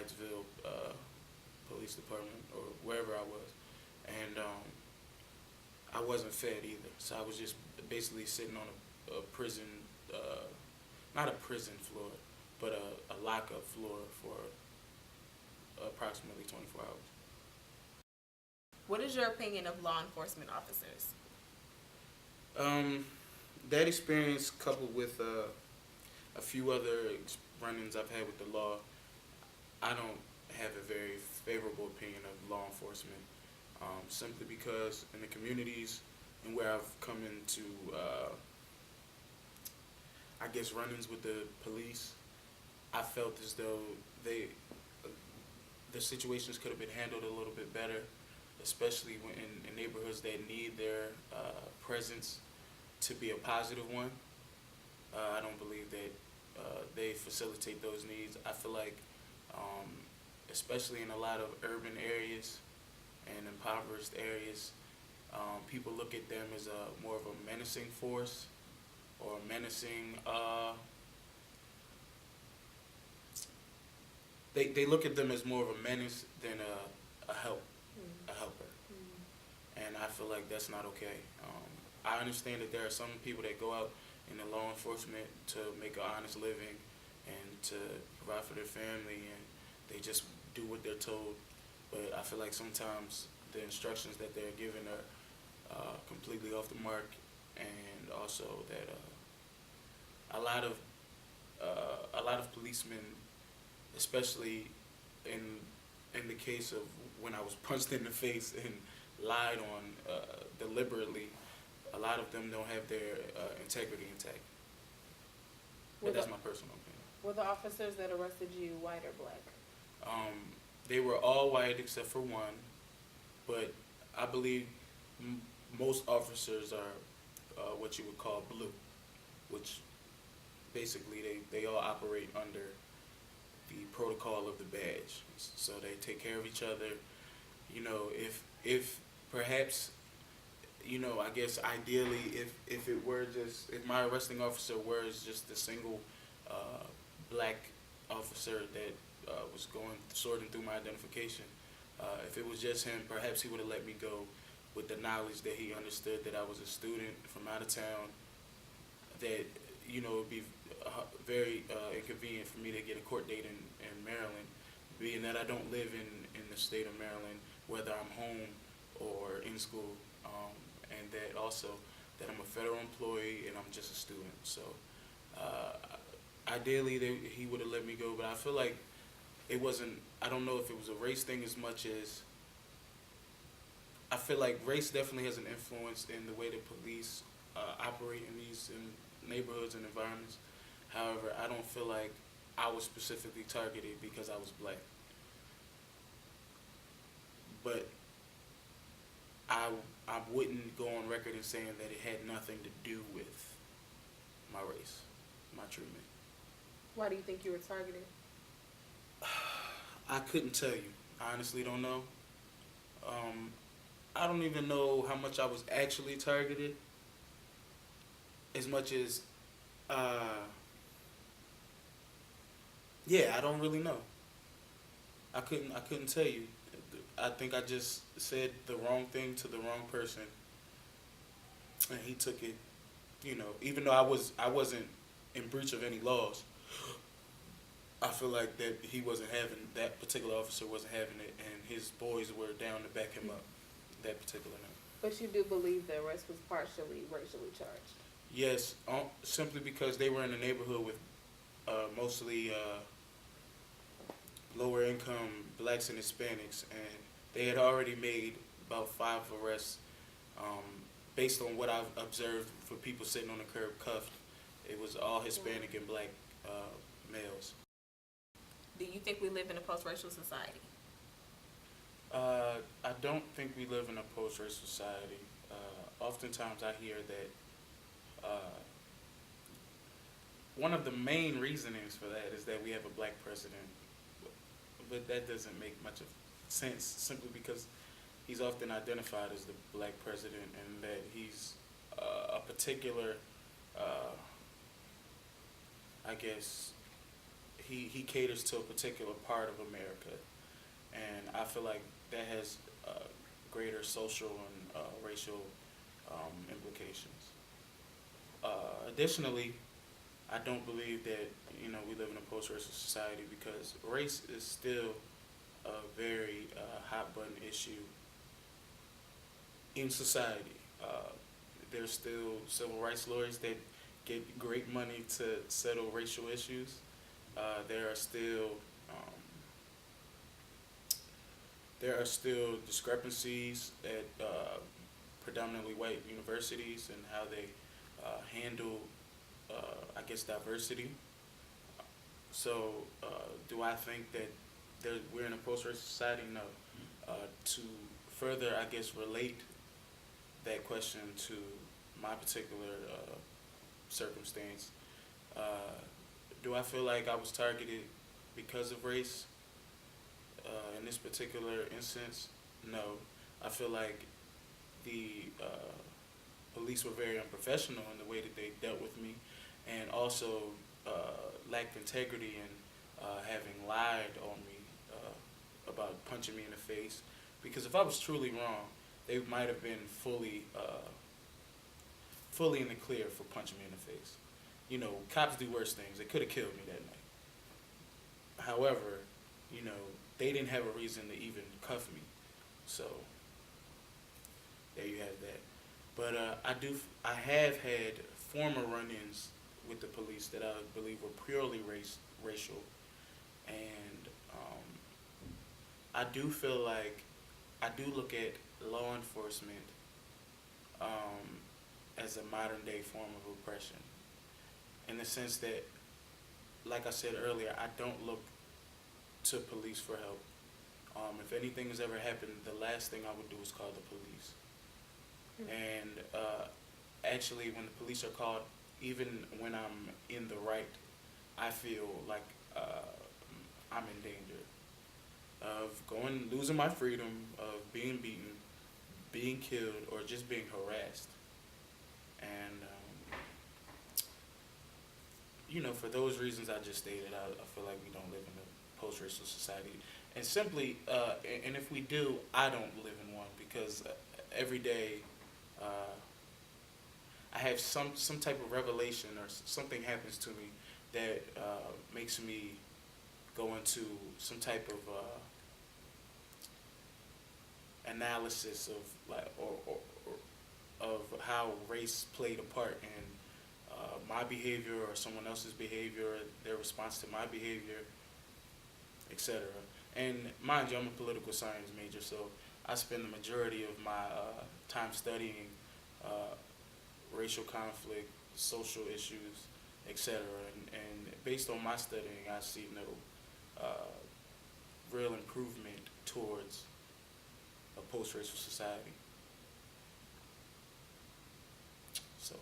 Hyattsville Police Department or wherever I was, and I wasn't fed either. So I was just basically sitting on a prison, not a prison floor, but a lockup floor for approximately 24 hours. What is your opinion of law enforcement officers? Um, that experience coupled with a few other run-ins I've had with the law, I don't have a very favorable opinion of law enforcement. Simply because in the communities and where I've come into, I guess, run-ins with the police, I felt as though the situations could have been handled a little bit better, especially when in neighborhoods that need their presence to be a positive one. I don't believe that they facilitate those needs. I feel like, especially in a lot of urban areas and impoverished areas, people look at them as a more of a menacing force or a menacing. They look at them as more of a menace than a helper, and I feel like that's not okay. I understand that there are some people that go out in the law enforcement to make an honest living and to provide for their family, and they just do what they're told. But I feel like sometimes the instructions that they're given are completely off the mark, and also that a lot of policemen, especially in the case of when I was punched in the face and lied on deliberately, a lot of them don't have their integrity intact. But that's my personal opinion. Were the officers that arrested you white or black? They were all white except for one, but I believe most officers are what you would call blue, which basically they all operate under the protocol of the badge. So they take care of each other. You know, if perhaps, you know, I guess ideally if it were just, if my arresting officer was just a single black officer that was sorting through my identification, if it was just him, perhaps he would have let me go with the knowledge that he understood that I was a student from out of town, that, you know, it would be very inconvenient for me to get a court date in Maryland, being that I don't live in the state of Maryland, whether I'm home or in school, and that also that I'm a federal employee and I'm just a student. So ideally he would have let me go, but I feel like it wasn't, I don't know if it was a race thing as much as, I feel like race definitely has an influence in the way that police operate in these neighborhoods and environments. However, I don't feel like I was specifically targeted because I was black. But I wouldn't go on record in saying that it had nothing to do with my race, my treatment. Why do you think you were targeted? I couldn't tell you. I honestly don't know. I don't even know how much I was actually targeted, as much as, yeah, I don't really know. I couldn't tell you. I think I just said the wrong thing to the wrong person, and he took it, you know, even though I wasn't in breach of any laws. I feel like that he wasn't having, that particular officer wasn't having it, and his boys were down to back him up that particular night. But you do believe the arrest was partially racially charged? Yes, simply because they were in a neighborhood with mostly lower income blacks and Hispanics, and they had already made about 5 arrests. Based on what I've observed for people sitting on the curb cuffed, it was all Hispanic and black males. Do you think we live in a post-racial society? I don't think we live in a post-racial society. Oftentimes I hear that one of the main reasonings for that is that we have a black president, but that doesn't make much of sense, simply because he's often identified as the black president, and that he's a particular, I guess, he caters to a particular part of America, and I feel like that has greater social and racial implications. Additionally, I don't believe that we live in a post-racial society because race is still a very hot button issue in society. There's still civil rights lawyers that get great money to settle racial issues. There are still discrepancies at predominantly white universities and how they handle, I guess, diversity. So, do I think that we're in a post-racial society? No. To further, I guess, relate that question to my particular circumstance, do I feel like I was targeted because of race? In this particular instance, no. I feel like the police were very unprofessional in the way that they dealt with me, and also lacked integrity in having lied on me about punching me in the face. Because if I was truly wrong, they might have been fully in the clear for punching me in the face. Cops do worse things. They could have killed me that night. However, they didn't have a reason to even cuff me. So there you have that. But I have had former run-ins with the police that I believe were purely racial, and I do feel like I do look at law enforcement as a modern day form of oppression, in the sense that, like I said earlier, I don't look to police for help. If anything has ever happened, the last thing I would do is call the police. And actually, when the police are called, even when I'm in the right, I feel like I'm in danger of losing my freedom, of being beaten, being killed, or just being harassed. And for those reasons I just stated, I feel like we don't live in a post-racial society. And simply, and if we do, I don't live in one, because every day I have some type of revelation, or something happens to me that makes me go into some type of analysis of of how race played a part in my behavior or someone else's behavior, their response to my behavior, etc. And mind you, I'm a political science major, so I spend the majority of my time studying racial conflict, social issues, etc. And based on my studying, I see no real improvement towards a post-racial society. So,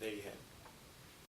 there you have it.